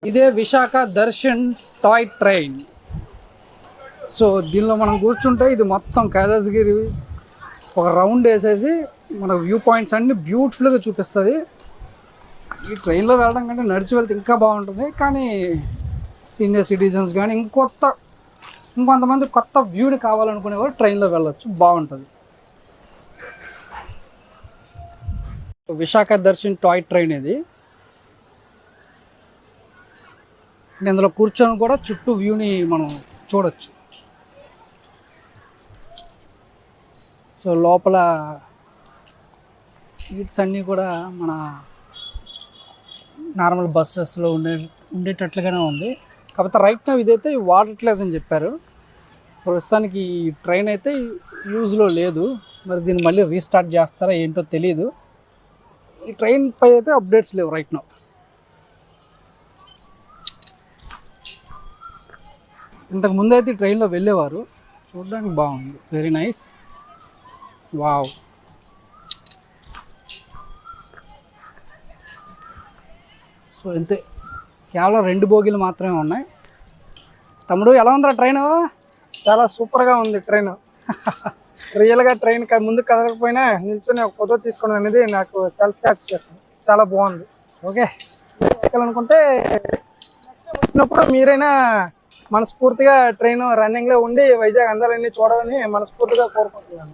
ఇదే Visakha Darshan toy train. So దీనిలో మనం కూర్చుంటే ఇది మొత్తం కైలాసగిరి ఒక రౌండ్ వేసేసి మన వ్యూ పాయింట్స్ అన్ని బ్యూటిఫుల్గా చూపిస్తుంది. ఈ ట్రైన్లో వెళ్ళడం కంటే నడిచి వెళ్తే ఇంకా బాగుంటుంది. కానీ సీనియర్ సిటిజన్స్ కానీ ఇంకొంతమంది కొత్త వ్యూని కావాలనుకునేవారు ట్రైన్లో వెళ్ళొచ్చు, బాగుంటుంది. విశాఖ దర్శన్ టాయ్ ట్రైన్ ఇది. ఇందులో కూర్చొని కూడా చుట్టూ వ్యూని మనం చూడొచ్చు. సో లోపల సీట్స్ అన్నీ కూడా మన నార్మల్ బస్సెస్లో ఉండేటట్లుగానే ఉంది. కాకపోతే రైట్ నా ఇదైతే వాడట్లేదని చెప్పారు. ప్రస్తుతానికి ఈ ట్రైన్ అయితే యూజ్లో లేదు. మరి దీన్ని మళ్ళీ రీస్టార్ట్ చేస్తారా ఏంటో తెలియదు. ఈ ట్రైన్ పై అయితే అప్డేట్స్ లేవు రైట్ నా. ఇంతకు ముందు అయితే ఈ ట్రైన్లో వెళ్ళేవారు, చూడడానికి బాగుంది, వెరీ నైస్, వావ్. సో ఇంతే, కేవలం 2 బోగీలు మాత్రమే ఉన్నాయి. తమ్ముడు ఎలా ఉందిరా ట్రైన్? చాలా సూపర్గా ఉంది ట్రైన్. రియల్గా ట్రైన్ ముందు కదలకపోయినా నిల్చొని ఒక ఫోటో తీసుకోవడం అనేది నాకు సెల్ఫ్ సాటిస్ఫాక్షన్. చాలా బాగుంది. ఓకే, ఎక్కాలనుకుంటే వచ్చినప్పుడు మీరైనా మనస్ఫూర్తిగా ట్రైన్ రన్నింగ్లో ఉండి వైజాగ్ అందాలన్నీ చూడాలని మనస్ఫూర్తిగా కోరుకుంటున్నాను.